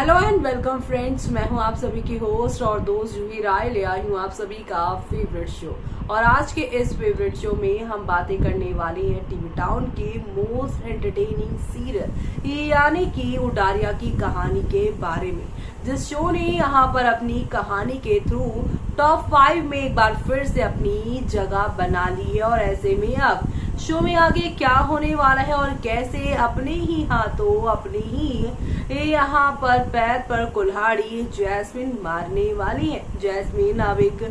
Hello and welcome friends, मैं हूं आप सभी की होस्ट और दोस्त जूही राय ले आई हूं आप सभी का फेवरेट शो। और आज के इस फेवरेट शो में हम बातें करने वाले हैं टीवी टाउन के मोस्ट एंटरटेनिंग सीरियल यानी कि उडारिया की कहानी के बारे में, जिस शो ने यहाँ पर अपनी कहानी के थ्रू टॉप 5 में एक बार फिर से अपनी जगह बना ली है। और ऐसे में अब शो में आगे क्या होने वाला है और कैसे अपने ही हाथों अपने ही यहाँ पर पैर पर कुल्हाड़ी जैस्मिन मारने वाली है। जैस्मिन अब एक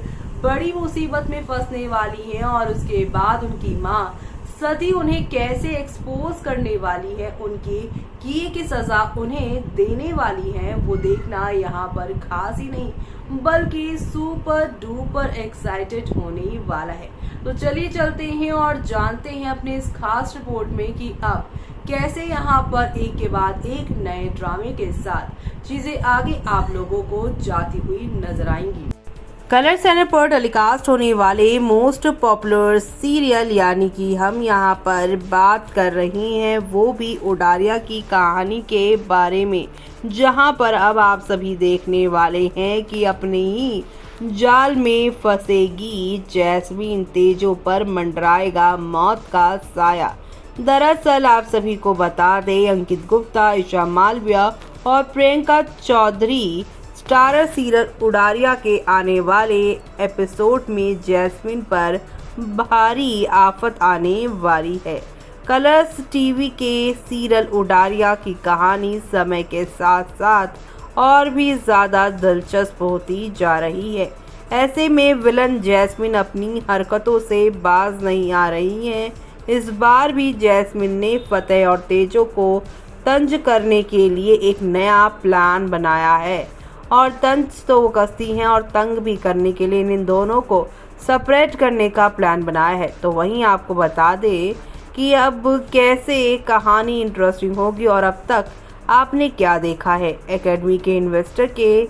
बड़ी मुसीबत में फंसने वाली है और उसके बाद उनकी माँ सती उन्हें कैसे एक्सपोज करने वाली है, उनके किए की सजा उन्हें देने वाली है, वो देखना यहाँ पर खास ही नहीं बल्कि सुपर डुपर एक्साइटेड होने वाला है। तो चलिए चलते हैं और जानते हैं अपने इस खास रिपोर्ट में कि अब कैसे यहाँ पर एक के बाद एक नए ड्रामे के साथ चीजें आगे आप लोगों को जाती हुई नजर आएंगी। कलर चैनल पर टेलीकास्ट होने वाले मोस्ट पॉपुलर सीरियल यानी कि हम यहाँ पर बात कर रहे हैं वो भी उडारिया की कहानी के बारे में, जहाँ पर अब आप सभी देखने वाले हैं कि अपने ही जाल में फंसेगी जैस्मिन, तेजों पर मंडराएगा मौत का साया। दरअसल आप सभी को बता दें, अंकित गुप्ता, ईशा मालविया और प्रियंका चौधरी स्टारर सीरियल उडारिया के आने वाले एपिसोड में जैस्मिन पर भारी आफत आने वाली है। कलर्स टीवी के सीरियल उडारिया की कहानी समय के साथ साथ और भी ज़्यादा दिलचस्प होती जा रही है। ऐसे में विलन जैस्मिन अपनी हरकतों से बाज नहीं आ रही है। इस बार भी जैस्मिन ने फतेह और तेजो को तंज करने के लिए एक नया प्लान बनाया है और तंज तो वो कसती हैं और तंग भी करने के लिए इन दोनों को सेपरेट करने का प्लान बनाया है। तो वहीं आपको बता दें कि अब कैसे कहानी इंटरेस्टिंग होगी और अब तक आपने क्या देखा है। एकेडमी के इन्वेस्टर के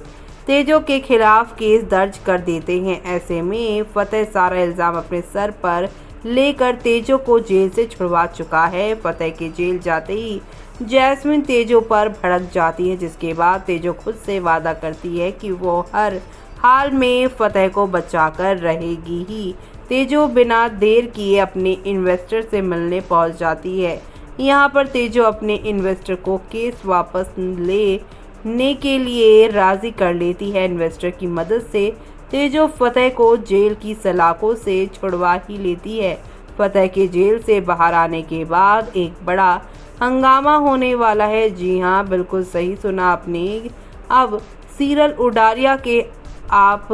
तेजो के खिलाफ केस दर्ज कर देते हैं। ऐसे में फतेह सारा इल्ज़ाम अपने सर पर लेकर तेजो को जेल से छुड़वा चुका है। फतेह के जेल जाते ही जैस्मिन तेजो पर भड़क जाती है, जिसके बाद तेजो खुद से वादा करती है कि वो हर हाल में फतेह को बचाकर रहेगी ही। तेजो बिना देर किए अपने इन्वेस्टर से मिलने पहुंच जाती है। यहाँ पर तेजो अपने इन्वेस्टर को केस वापस लेने के लिए राजी कर लेती है। इन्वेस्टर की मदद से तेजो फतेह को जेल की सलाखों से छुड़वा ही लेती है। फतेह के जेल से बाहर आने के बाद एक बड़ा हंगामा होने वाला है। जी हाँ, बिल्कुल सही सुना आपने। अब सीरियल उडारिया के आप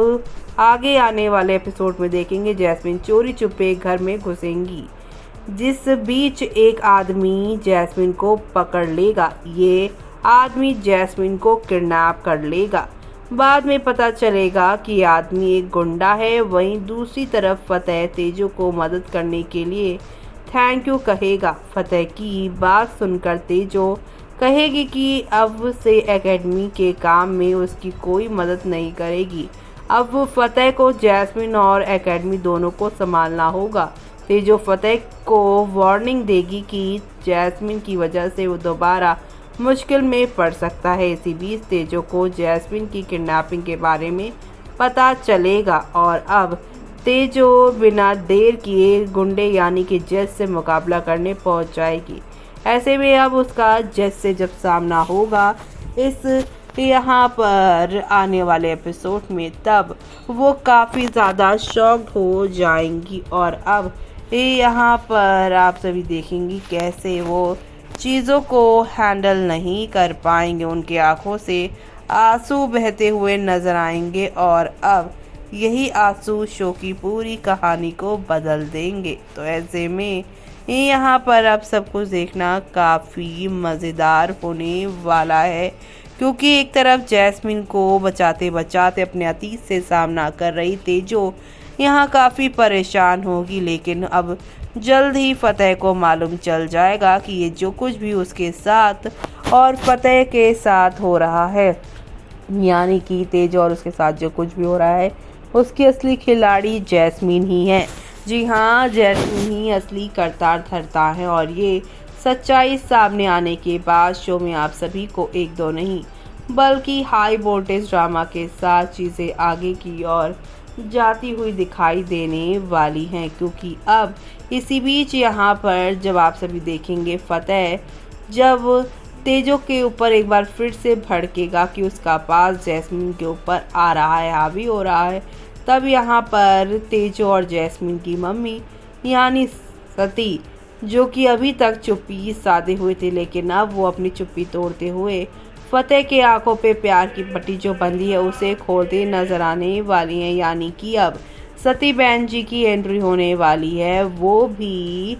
आगे आने वाले एपिसोड में देखेंगे जैस्मिन चोरी छुपे घर में घुसेंगी, जिस बीच एक आदमी जैस्मिन को पकड़ लेगा। ये आदमी जैस्मिन को किडनैप कर लेगा। बाद में पता चलेगा कि आदमी एक गुंडा है। वहीं दूसरी तरफ फतेह तेजो को मदद करने के लिए थैंक यू कहेगा। फतेह की बात सुनकर तेजो कहेगी कि अब से एकेडमी के काम में उसकी कोई मदद नहीं करेगी। अब फतेह को जैस्मिन और एकेडमी दोनों को संभालना होगा। तेजो फतेह को वार्निंग देगी कि जैस्मिन की वजह से वो दोबारा मुश्किल में पड़ सकता है। इसी बीच तेजो को जैस्मिन की किडनैपिंग के बारे में पता चलेगा और अब तेजो बिना देर किए गुंडे यानी कि जज से मुकाबला करने पहुंच जाएगी। ऐसे में अब उसका जज से जब सामना होगा इस यहाँ पर आने वाले एपिसोड में, तब वो काफ़ी ज़्यादा शॉक्ड हो जाएंगी। और अब यहाँ पर आप सभी देखेंगी कैसे वो चीज़ों को हैंडल नहीं कर पाएंगे। उनकी आंखों से आंसू बहते हुए नजर आएंगे और अब यही आंसू शो की पूरी कहानी को बदल देंगे। तो ऐसे में यहाँ पर अब सब कुछ देखना काफ़ी मज़ेदार होने वाला है, क्योंकि एक तरफ जैस्मिन को बचाते बचाते अपने अतीत से सामना कर रही तेजो यहाँ काफ़ी परेशान होगी, लेकिन अब जल्द ही फतेह को मालूम चल जाएगा कि ये जो कुछ भी उसके साथ और फतेह के साथ हो रहा है, यानी कि तेजो और उसके साथ जो कुछ भी हो रहा है, उसकी असली खिलाड़ी जैस्मिन ही है। जी हाँ, जैस्मिन ही असली करतार धरता है और ये सच्चाई सामने आने के बाद शो में आप सभी को एक दो नहीं बल्कि हाई वोल्टेज ड्रामा के साथ चीज़ें आगे की ओर जाती हुई दिखाई देने वाली हैं, क्योंकि अब इसी बीच यहाँ पर जब आप सभी देखेंगे फतेह जब तेजो के ऊपर एक बार फिर से भड़केगा कि उसका पास जैस्मिन के ऊपर आ रहा है, हावी हो रहा है, तब यहाँ पर तेजो और जैस्मिन की मम्मी यानी सती, जो कि अभी तक चुप्पी साधे हुए थे, लेकिन अब वो अपनी चुप्पी तोड़ते हुए फतेह के आंखों पे प्यार की पट्टी जो बंधी है उसे खोलते नजर आने वाली हैं। यानी कि अब सती बहन जी की एंट्री होने वाली है, वो भी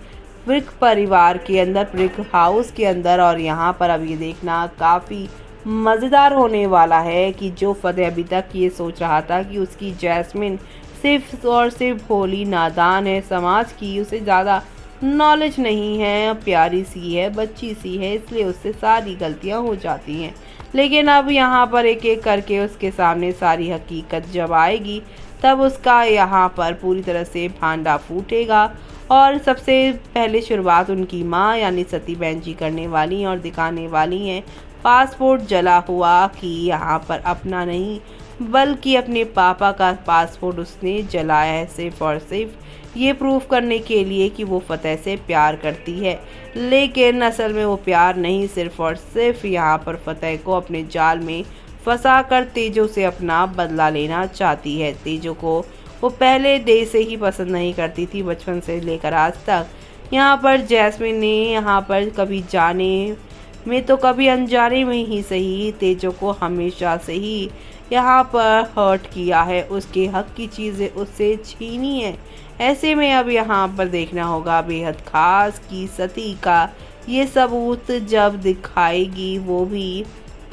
ब्रिक परिवार के अंदर, ब्रिक हाउस के अंदर। और यहाँ पर अब ये देखना काफ़ी मज़ेदार होने वाला है कि जो फतेह अभी तक ये सोच रहा था कि उसकी जैस्मिन सिर्फ और सिर्फ भोली नादान है, समाज की उसे ज़्यादा नॉलेज नहीं है, प्यारी सी है, बच्ची सी है, इसलिए उससे सारी गलतियां हो जाती हैं। लेकिन अब यहाँ पर एक एक करके उसके सामने सारी हकीकत जब आएगी, तब उसका यहाँ पर पूरी तरह से भांडा फूटेगा। और सबसे पहले शुरुआत उनकी माँ यानी सती बहन जी करने वाली हैं और दिखाने वाली हैं पासपोर्ट जला हुआ, कि यहाँ पर अपना नहीं बल्कि अपने पापा का पासपोर्ट उसने जलाया है, सिर्फ और सिर्फ ये प्रूफ करने के लिए कि वो फतेह से प्यार करती है। लेकिन असल में वो प्यार नहीं, सिर्फ और सिर्फ यहाँ पर फतेह को अपने जाल में फंसा कर तेजो से अपना बदला लेना चाहती है। तेजो को वो पहले डे से ही पसंद नहीं करती थी, बचपन से लेकर आज तक। यहाँ पर जैस्मिन ने यहाँ पर कभी जाने में तो कभी अनजाने में ही सही, तेजो को हमेशा से ही यहाँ पर हर्ट किया है, उसके हक की चीज़ें उससे छीनी है। ऐसे में अब यहाँ पर देखना होगा बेहद खास कि सती का ये सबूत जब दिखाएगी वो भी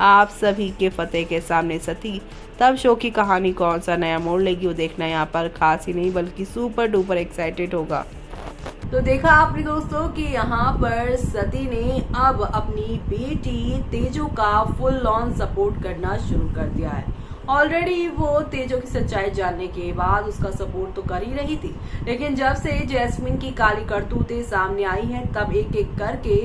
आप सभी के फतेह के सामने सती, तब शो की कहानी कौन सा नया मोड़ लेगी वो देखना यहाँ पर खास ही नहीं बल्कि सुपर डुपर एक्साइटेड होगा। तो देखा आपने दोस्तों कि यहाँ पर सती ने अब अपनी बेटी तेजो का फुल ऑन सपोर्ट करना शुरू कर दिया है। ऑलरेडी वो तेजो की सच्चाई जानने के बाद उसका सपोर्ट तो कर ही रही थी, लेकिन जब से जैस्मिन की काली करतूतें सामने आई हैं, तब एक एक करके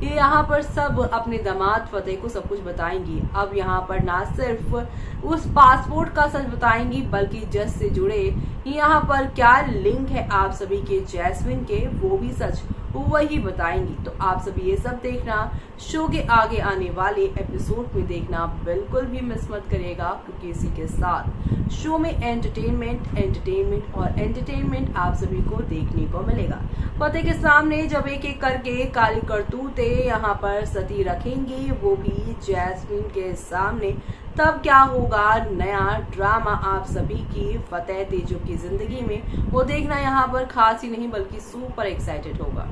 ये यहाँ पर सब अपने दामाद फतेह को सब कुछ बताएंगी। अब यहाँ पर ना सिर्फ उस पासपोर्ट का सच बताएंगी, बल्कि जज से जुड़े यहाँ पर क्या लिंक है आप सभी के जैस्मिन के, वो भी सच वही बताएंगी। तो आप सभी ये सब देखना शो के आगे आने वाले एपिसोड में देखना बिल्कुल भी मिस मत करिएगा, क्योंकि इसी के साथ शो में एंटरटेनमेंट और एंटरटेनमेंट आप सभी को देखने को मिलेगा। फतेह के सामने जब एक एक करके काली करतूतें यहाँ पर सती रखेंगी, वो भी जैस्मिन के सामने, तब क्या होगा नया ड्रामा आप सभी की फतेह तेजो की जिंदगी में, वो देखना यहाँ पर खास ही नहीं बल्कि सुपर एक्साइटेड होगा।